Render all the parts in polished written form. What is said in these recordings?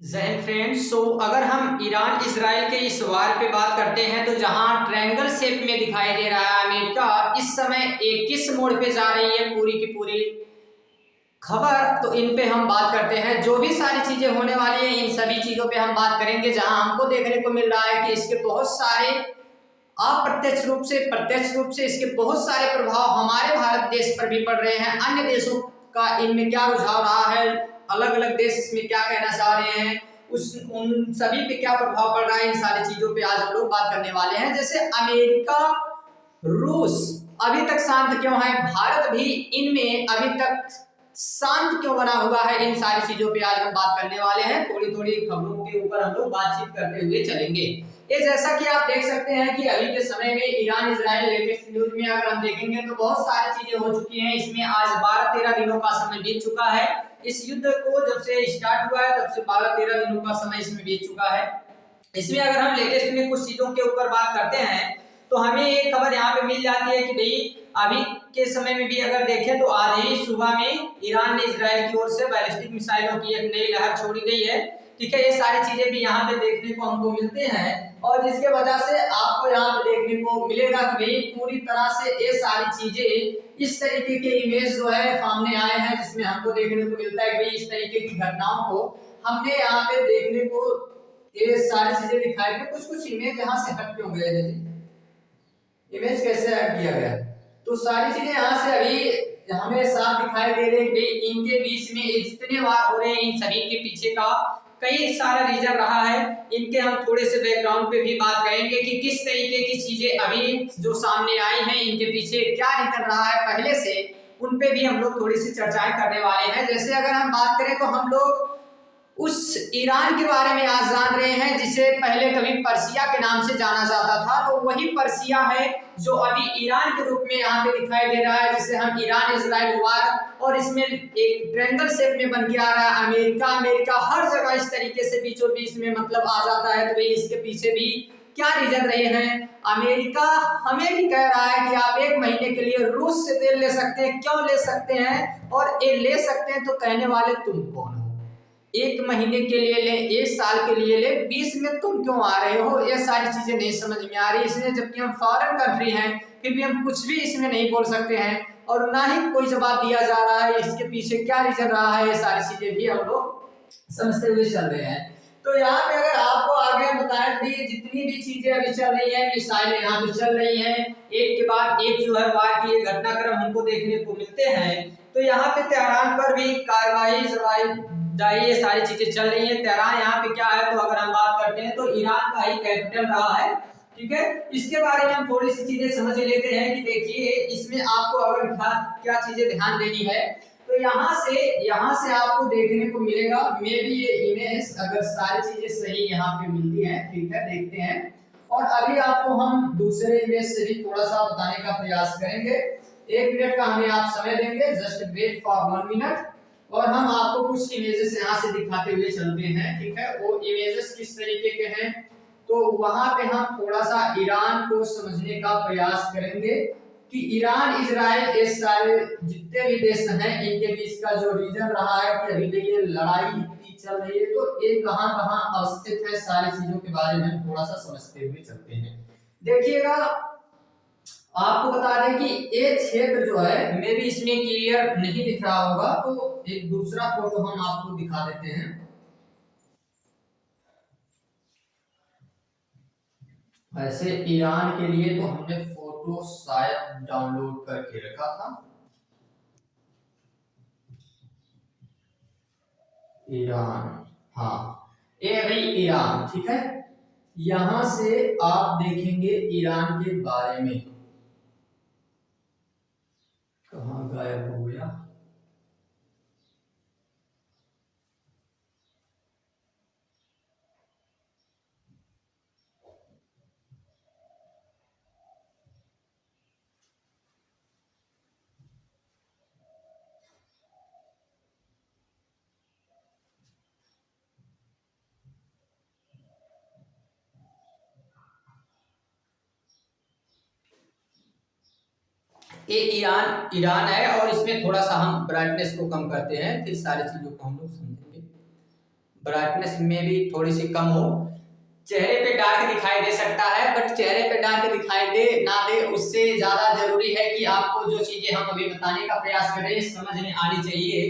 जय हिंद फ्रेंड्स। अगर हम ईरान इजराइल के इस वार पे बात करते हैं तो जहां ट्रायंगल शेप में दिखाई दे रहा है अमेरिका इस समय एक किस मोड़ पे जा रही है पूरी की पूरी खबर, तो इन पे हम बात करते हैं। जो भी सारी चीजें होने वाली हैं इन सभी चीजों पे हम बात करेंगे, जहां हमको देखने को मिल रहा है कि इसके बहुत सारे अप्रत्यक्ष रूप से प्रत्यक्ष रूप से इसके बहुत सारे प्रभाव हमारे भारत देश पर भी पड़ रहे हैं। अन्य देशों का इनमें क्या रुझाव रहा है, अलग अलग देश इसमें क्या कहना चाह रहे हैं, उस उन सभी पे क्या प्रभाव पड़ रहा है, इन सारी चीजों पे आज हम लोग बात करने वाले हैं। जैसे अमेरिका, रूस अभी तक शांत क्यों है, भारत भी इनमें अभी तक शांत क्यों बना हुआ है, इन सारी चीजों पे आज हम बात करने वाले हैं। थोड़ी थोड़ी खबरों के ऊपर हम लोग बातचीत करते हुए चलेंगे। ये जैसा कि आप देख सकते हैं कि अभी के समय में ईरान इजराइल लेटेस्ट न्यूज में अगर हम देखेंगे तो बहुत सारी चीजें हो चुकी हैं। इसमें आज 12-13 दिनों का समय बीत चुका है। इस युद्ध को जब से स्टार्ट हुआ है तब से 12-13 दिनों का समय इसमें बीत चुका है। इसमें अगर हम लेटेस्ट में कुछ चीजों के ऊपर बात करते हैं तो हमें एक खबर यहाँ पे मिल जाती है कि भाई अभी के समय में भी अगर देखें तो आज ही सुबह में ईरान ने इजराइल की ओर से बैलिस्टिक मिसाइलों की एक नई लहर छोड़ी गई है। ठीक है, ये सारी चीजें भी यहाँ पे देखने को हमको मिलते हैं और जिसके वजह से आपको यहाँ पे देखने को मिलेगा कि भाई पूरी तरह से ये सारी चीजें इस तरीके के इमेज जो है सामने आए हैं, जिसमें हमको देखने को मिलता है कि भाई इस तरीके की घटनाओं को हमने यहाँ पे देखने को ये सारी चीजें दिखाई दी। कुछ कुछ इमेज यहाँ से हट क्यों गए हैं, इमेज कैसे हट किया गया, तो सारी चीजें यहाँ से अभी हमें साफ दिखाई दे रहे हैं कि इनके बीच में जितने वार हो रहे हैं इन सभी के पीछे का कई सारा रीजन रहा है। इनके हम थोड़े से बैकग्राउंड पे भी बात करेंगे कि किस तरीके की चीजें अभी जो सामने आई हैं, इनके पीछे क्या रीजन रहा है पहले से, उन पे भी हम लोग थोड़ी सी चर्चाएं करने वाले हैं। जैसे अगर हम बात करें तो हम लोग उस ईरान के बारे में आज जान रहे हैं जिसे पहले कभी पर्सिया के नाम से जाना जाता था, तो वही पर्सिया है जो अभी ईरान के रूप में यहाँ पे दिखाई दे रहा है, जिसे हम ईरान इजराइल वार, और इसमें एक ट्रायंगल शेप में बन के आ रहा है। अमेरिका अमेरिका हर जगह इस तरीके से बीचों बीच में मतलब आ जाता है, तो भाई इसके पीछे भी क्या रीजन रहे हैं। अमेरिका हमें भी कह रहा है कि आप 1 महीने के लिए रूस से तेल ले सकते हैं। क्यों ले सकते हैं, और ये ले सकते हैं तो कहने वाले तुम कौन हो। 1 महीने के लिए ले, 1 साल के लिए ले, बीच में तुम क्यों आ रहे हो, ये सारी चीजें नहीं समझ में आ रही इसमें। जबकि हम फॉरेन कंट्री हैं फिर भी हम कुछ भी इसमें नहीं बोल सकते हैं और ना ही कोई जवाब दिया जा रहा है। इसके पीछे क्या रीजन रहा है, ये सारी चीजें भी हम लोग समझते हुए चल रहे हैं। तो यहाँ पे अगर आपको आगे बताएं तो ये जितनी भी चीजें अभी चल रही है, मिसाइलें यहाँ पे चल रही हैं, एक के बाद एक जो है वार की घटनाक्रम हमको देखने को मिलते हैं। तो यहाँ पे तेहरान पर भी कार्रवाई ये सारी चीजें चल रही है। तेहरान यहाँ पे क्या है, तो अगर हम बात करते हैं तो ईरान का ही कैपिटल रहा है। ठीक है, इसके बारे में हम थोड़ी सी चीजें समझ लेते हैं कि देखिए इसमें आपको अगर क्या चीजें ध्यान देनी है। तो यहाँ से आपको देखने को मिलेगा, मे भी ये इमेज अगर सारी चीजें सही यहाँ पे मिलती हैं। ठीक है, देखते हैं और अभी आपको हम दूसरे इमेज से भी थोड़ा सा बताने का प्रयास करेंगे। 1 मिनट का हमें आप समय देंगे, जस्ट वेट फॉर 1 मिनट, और हम आपको कुछ इमेजेस यहाँ से दिखाते हुए चलते हैं। ठीक है, वो इमेजेस किस तरीके के हैं, तो वहां पे हम थोड़ा सा ईरान को समझने का प्रयास करेंगे कि ईरान इजराइल ये सारे जितने भी देश हैं इनके बीच का जो रीजन रहा है कि अभी ये लड़ाई इतनी चल रही है, तो ये कहां कहां अवस्थित है, सारी चीजों के बारे में थोड़ा सा समझते हुए चलते हैं। देखिएगा, आपको बता दें कि ये क्षेत्र जो है मे भी इसमें क्लियर नहीं दिख रहा होगा, तो एक दूसरा फोटो हम आपको दिखा देते हैं। वैसे ईरान के लिए तो हमने फोटो शायद डाउनलोड करके रखा था। ईरान, हाँ ये भाई ईरान। ठीक है, यहां से आप देखेंगे ईरान के बारे में, कहां गायब हो गया, ये ईरान ईरान है और इसमें थोड़ा सा हम ब्राइटनेस को कम करते हैं, फिर सारी चीजों को हम लोग समझेंगे। ब्राइटनेस में भी थोड़ी सी कम हो। चेहरे पे डार्क दिखाई दे सकता है, बट चेहरे पे डार्क दिखाई दे ना दे, उससे ज्यादा जरूरी है कि आपको जो चीजें हम अभी बताने का प्रयास कर रहे हैं समझ में आनी चाहिए।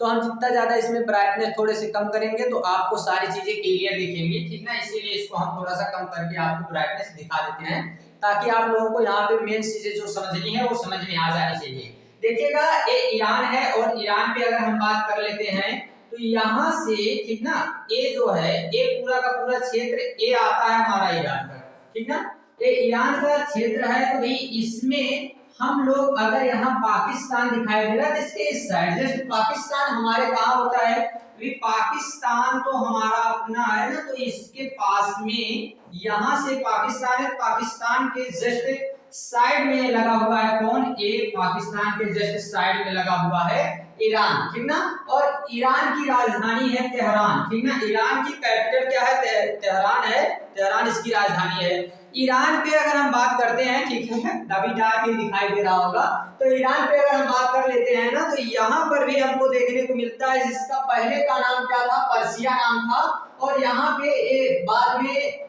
तो हम जितना ज्यादा इसमें ब्राइटनेस थोड़े से कम करेंगे तो आपको सारी चीजें क्लियर दिखेंगी, ठीक ना। इसीलिए इसको हम थोड़ा सा कम करके आपको ब्राइटनेस दिखा देते हैं, ताकि आप लोगों को यहाँ पे मेन चीजें जो समझनी है वो समझ में आ जानी चाहिए। देखिएगा, ये ईरान है और ईरान पे अगर हम बात कर लेते हैं तो यहाँ से, ठीक ना, ये जो है ये पूरा का पूरा क्षेत्र ये आता है हमारा ईरान का, ठीक ना। ये ईरान का क्षेत्र है, तो भाई इसमें हम लोग अगर यहाँ पाकिस्तान दिखाई दे रहा है तो इसके इस साइड, जैसे पाकिस्तान हमारे कहाँ होता है, पाकिस्तान तो हमारा अपना है ना, तो इसके पास में यहाँ से पाकिस्तान है, पाकिस्तान के जस्ट साइड में लगा हुआ है कौन, ये पाकिस्तान के जस्ट साइड में लगा हुआ है ईरान, ठीक ना। और ईरान की राजधानी है तेहरान, ठीक ना। ईरान की कैपिटल क्या है, तेहरान है, तेहरान इसकी राजधानी है। ईरान पे अगर हम बात करते हैं, ठीक है, अभी डार्क ही दिखाई दे रहा होगा, तो ईरान पे अगर हम बात कर लेते हैं ना, तो यहाँ पर भी हमको देखने को मिलता है, जिसका पहले का नाम क्या था, पर्सिया नाम था, और यहाँ पे बाद में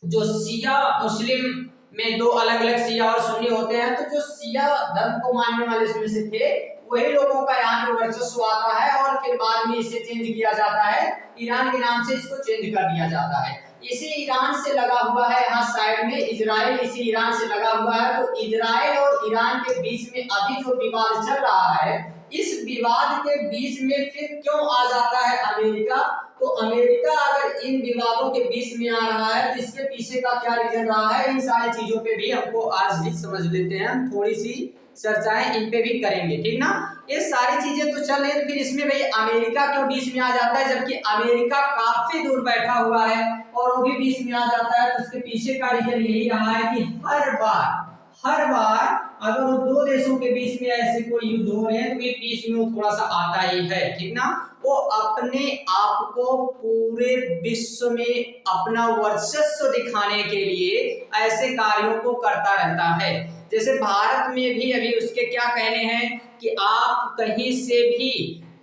जो शिया मुस्लिम में दो अलग अलग शिया और सुन्नी होते हैं, तो जो शिया धर्म को मानने वाले इसमें से थे वही लोगों का यहाँ पे वर्चस्व आता है, और फिर बाद में इसे चेंज किया जाता है, ईरान के नाम से इसको चेंज कर दिया जाता है। इसी ईरान से लगा हुआ है यहाँ साइड में इजराइल, इसी ईरान से लगा हुआ है। तो इजराइल और ईरान के बीच में अभी जो विवाद चल रहा है, इस विवाद के बीच में फिर क्यों आ जाता है अमेरिका, तो अमेरिका अगर इन विवादों के बीच में आ रहा है तो इसके पीछे का क्या रीजन रहा है, इन सारी चीजों पे भी हमको आज भी समझ लेते हैं, थोड़ी सी चर्चाएं इन पे भी करेंगे, ठीक ना। ये सारी चीजें तो चल रही है, फिर इसमें भाई अमेरिका क्यों बीच में आ जाता है, जबकि अमेरिका काफी दूर बैठा हुआ है और वो भी बीच में आ जाता है। तो उसके पीछे का रीजन यही रहा है कि हर बार अगर वो दो देशों के बीच में ऐसे कोई युद्ध हो रहे हैं तो ये बीच में वो थोड़ा सा आता ही है, ठीक ना। वो अपने आप को पूरे विश्व में अपना वर्चस्व दिखाने के लिए ऐसे कार्यों को करता रहता है। जैसे भारत में भी अभी उसके क्या कहने हैं कि आप कहीं से भी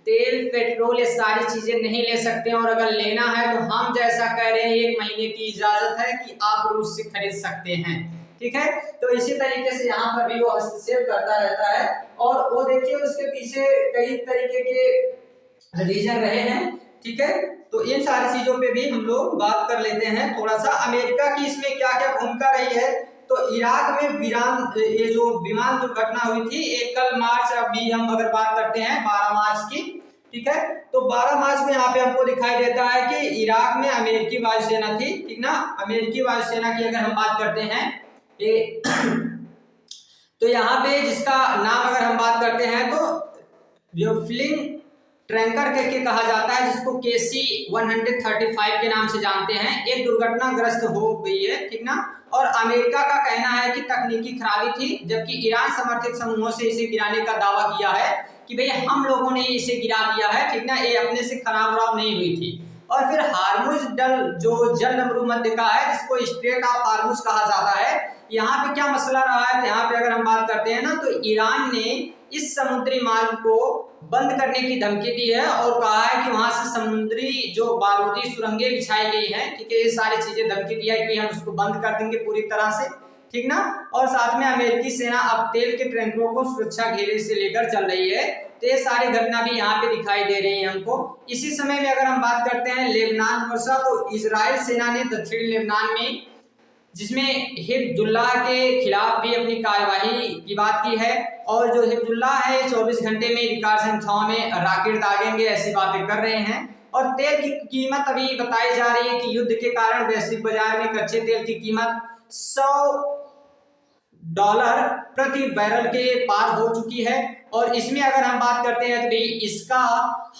तेल पेट्रोल ये सारी चीजें नहीं ले सकते, और अगर लेना है तो हम जैसा कह रहे हैं 1 महीने की इजाजत है कि आप रूस से खरीद सकते हैं, ठीक है। तो इसी तरीके से यहाँ पर भी वो हस्तक्षेप करता रहता है, और वो देखिए उसके पीछे कई तरीके के रीजन रहे हैं, ठीक है। तो इन सारी चीजों पे भी हम लोग बात कर लेते हैं थोड़ा सा, अमेरिका की इसमें क्या क्या भूमिका रही है। तो इराक में ये जो विमान दुर्घटना हुई थी, एक कल मार्च, अभी हम अगर बात करते हैं 12 मार्च की, ठीक है। तो 12 मार्च में यहाँ पे हमको दिखाई देता है कि इराक में अमेरिकी वायुसेना थी, ठीक ना। अमेरिकी वायुसेना की अगर हम बात करते हैं तो यहाँ पे जिसका नाम अगर हम बात करते हैं तो व्यूफ्लिंग ट्रैंकर करके कहा जाता है, जिसको KC 135 के नाम से जानते हैं। ये दुर्घटनाग्रस्त हो गई है, ठीक ना। और अमेरिका का कहना है कि तकनीकी खराबी थी, जबकि ईरान समर्थित समूहों से इसे गिराने का दावा किया है कि भाई हम लोगों ने इसे गिरा दिया है, ठीक ना, ये अपने से खराब नहीं हुई थी। और फिर हार्मुज जो जल मरुमध्य का है, जिसको स्ट्रेट ऑफ हार्मुज कहा जाता है, यहाँ पे क्या मसला रहा है, तो यहाँ पे अगर हम बात करते हैं ना, तो ईरान ने इस समुद्री मार्ग को बंद करने की धमकी दी है और कहा है कि वहां से समुद्री जो बारूदी सुरंगें बिछाई गई हैं, ठीक है, ये सारी चीजें धमकी दिया है कि हम उसको बंद कर देंगे पूरी तरह से, ठीक ना। और साथ में अमेरिकी सेना अब तेल के टैंकरों को सुरक्षा घेरे से लेकर चल रही है। तो ये सारी घटना भी यहाँ पे दिखाई दे रही है हमको। इसी समय में अगर हम बात करते हैं लेबनान वर्षा, तो इजराइल सेना ने दक्षिणी लेबनान में, जिसमें हिजबुल्लाह के खिलाफ भी अपनी कार्यवाही की बात की है, और जो हिजबुल्लाह है 24 घंटे में अधिकार संख्याओं में रॉकेट दागेंगे ऐसी बातें कर रहे हैं। और तेल की कीमत अभी बताई जा रही है कि युद्ध के कारण वैश्विक बाजार में कच्चे तेल की कीमत $100 प्रति बैरल के पार हो चुकी है। और इसमें अगर हम बात करते हैं तो भाई इसका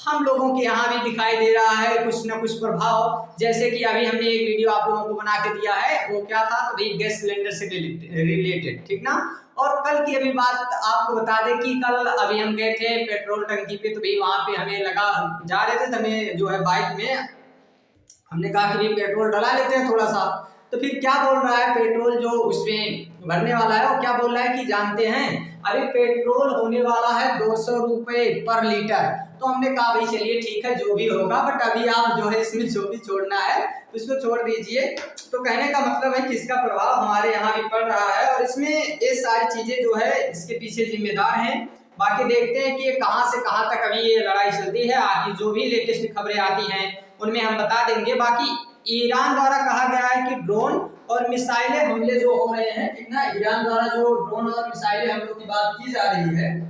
हम लोगों के यहाँ भी दिखाई दे रहा है कुछ न कुछ प्रभाव, जैसे कि अभी हमने एक वीडियो आप लोगों को बना के दिया है, वो क्या था, तो भाई गैस सिलेंडर से रिलेटेड, ठीक ना। और कल की अभी बात आपको बता दें कि कल अभी हम गए थे पेट्रोल टंकी पे, तो भाई वहां पे हमें लगा, जा रहे थे तो हमें जो है बाइक में हमने कहा कि भाई पेट्रोल डला लेते हैं थोड़ा सा। तो फिर क्या बोल रहा है पेट्रोल जो उसमें भरने वाला है, वो क्या बोल रहा है कि जानते हैं अभी पेट्रोल होने वाला है 200 रुपए पर लीटर, तो हमने कहा भाई चलिए ठीक है जो भी होगा, बट अभी आप जो है इसमें जो भी छोड़ना है उसको छोड़ दीजिए। तो कहने का मतलब है कि इसका प्रभाव हमारे यहाँ भी पड़ रहा है और इसमें ये सारी चीजें जो है इसके पीछे जिम्मेदार हैं। बाकी देखते हैं कि ये कहाँ से कहाँ तक अभी ये लड़ाई चलती है। आगे जो भी लेटेस्ट खबरें आती हैं उनमें हम बता देंगे। बाकी ईरान द्वारा कहा गया है कि ड्रोन और मिसाइलें हमले जो हो रहे हैं, ठीक ना, ईरान द्वारा जो ड्रोन और मिसाइलें हमलों की बात की जा रही है,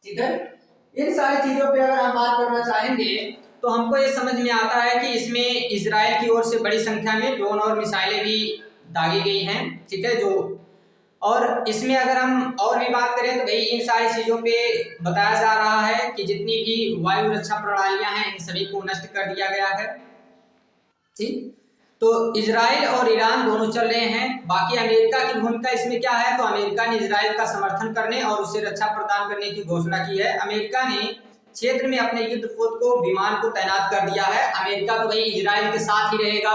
ठीक है, इन सारी चीजों पे अगर हम बात करना चाहेंगे तो हमको ये समझ में आता है कि इसमें इजराइल की ओर से बड़ी संख्या में ड्रोन और मिसाइलें भी दागी गई हैं, ठीक है। जो और इसमें अगर हम और भी बात करें तो भाई इन सारी चीजों पे बताया जा रहा है कि जितनी भी वायु रक्षा प्रणालियां हैं इन सभी को नष्ट कर दिया गया है, ठीक। तो इजराइल और ईरान दोनों चल रहे हैं। बाकी अमेरिका की भूमिका इसमें क्या है, तो अमेरिका ने इजराइल का समर्थन करने और उसे रक्षा प्रदान करने की घोषणा की है। अमेरिका ने क्षेत्र में अपने युद्धपोत को विमान को तैनात कर दिया है। अमेरिका तो भाई इजराइल के साथ ही रहेगा।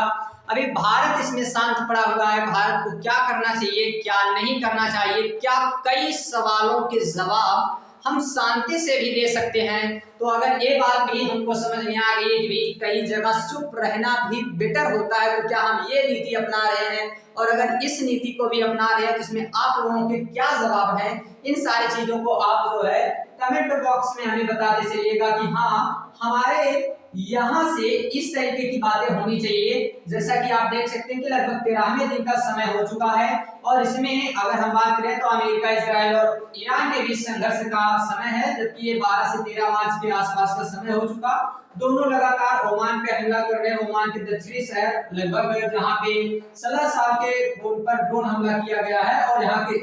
अभी भारत इसमें शांत पड़ा हुआ है। भारत को क्या करना चाहिए, क्या नहीं करना चाहिए, क्या कई सवालों के जवाब हम शांति से भी दे सकते हैं। तो अगर ये बात भी हमको समझ में आ गई कि भाई कई जगह चुप रहना भी बेटर होता है, तो क्या हम ये नीति अपना रहे हैं, और अगर इस नीति को भी अपना रहे हैं तो इसमें आप लोगों के क्या जवाब हैं, इन सारी चीजों को आप जो है कमेंट बॉक्स में हमें बताते चलिएगा कि हाँ हमारे यहाँ से इस तरीके की बातें होनी चाहिए। जैसा कि आप देख सकते हैं कि लगभग 13वें दिन का समय हो चुका है और इसमें अगर हम बात करें तो अमेरिका, इजराइल और ईरान के बीच संघर्ष का समय है, जबकि ये 12 से 13 मार्च के आसपास का समय हो चुका। दोनों लगातार ओमान पे हमला कर रहे हैं। ओमान के दक्षिणी शहर लगभग जहाँ पे 16 साल के बोट पर ड्रोन हमला किया गया है और यहाँ के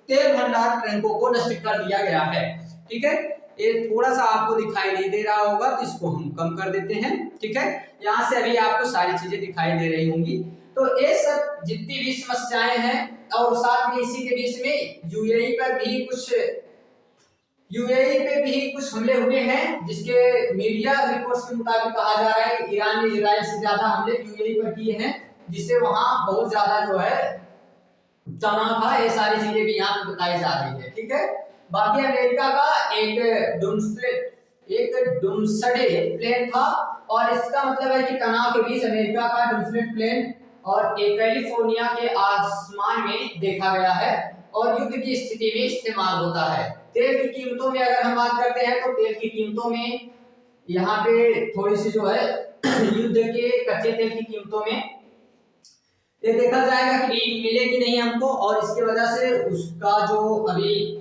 तेल भंडार टैंकों को नष्ट कर दिया गया है, ठीक है। ये थोड़ा सा आपको दिखाई नहीं दे रहा होगा तो इसको हम कम कर देते हैं, ठीक है। यहाँ से अभी आपको सारी चीजें दिखाई दे रही होंगी। तो ये सब जितनी भी समस्याएं हैं और साथ में इसी के बीच में यूएई पे भी कुछ हमले हुए हैं, जिसके मीडिया रिपोर्ट्स के मुताबिक कहा जा रहा है ईरान ने इजराइल से ज्यादा हमले यूएई पर किए हैं, जिससे वहां बहुत ज्यादा जो है तनाव था। ये सारी चीजें भी यहाँ पे बताई जा रही है, ठीक है। बाकी अमेरिका का एक डूम्सडे प्लेन था और इसका मतलब है कि तनाव के बीच अमेरिका का डूम्सडे प्लेन और एक कैलिफोर्निया के आसमान में देखा गया है और युद्ध की स्थिति में इस्तेमाल होता है। तेल की कीमतों में अगर हम बात करते हैं तो तेल की कीमतों में यहाँ पे थोड़ी सी जो है युद्ध के कच्चे तेल की कीमतों में ये देखा जाएगा कि मिलेगी नहीं हमको, और इसके वजह से उसका जो अभी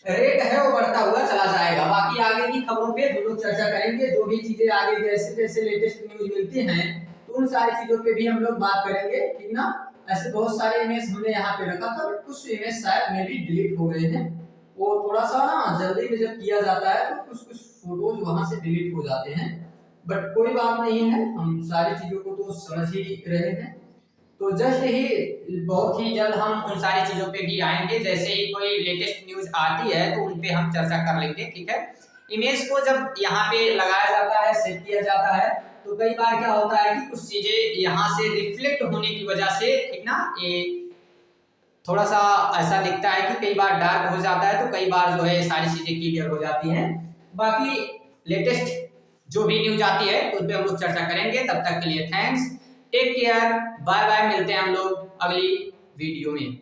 रेट है वो बढ़ता हुआ चला जाएगा। बाकी आगे की खबरों पे हम लोग चर्चा करेंगे। जो भी चीजें आगे जैसे जैसे लेटेस्ट न्यूज मिलती हैं तो उन सारी चीजों पे भी हम लोग बात करेंगे, ठीक ना। ऐसे बहुत सारे इमेज हमने यहाँ पे रखा था, बट कुछ इमेज शायद में भी डिलीट हो गए हैं। वो थोड़ा सा ना जल्दी में जब किया जाता है तो कुछ कुछ फोटोज वहां से डिलीट हो जाते हैं, बट कोई बात नहीं है, हम सारी चीजों को तो समझ ही रहे हैं। तो जस्ट ही बहुत ही जल्द हम उन सारी चीजों पे भी आएंगे। जैसे ही कोई लेटेस्ट न्यूज आती है तो उन पे हम चर्चा कर लेंगे, ठीक है। इमेज को जब यहाँ पे लगाया जाता है, सेट किया जाता है, तो कई बार क्या होता है कि कुछ चीजें यहाँ से रिफ्लेक्ट होने की वजह से, ठीक ना, ये थोड़ा सा ऐसा दिखता है कि कई बार डार्क हो जाता है, तो कई बार जो है सारी चीजें क्लियर हो जाती हैं। बाकी लेटेस्ट जो भी न्यूज आती है उन पे हम लोग चर्चा करेंगे। तब तक के लिए thanks, take care, bye bye. मिलते हैं हम लोग अगली वीडियो में।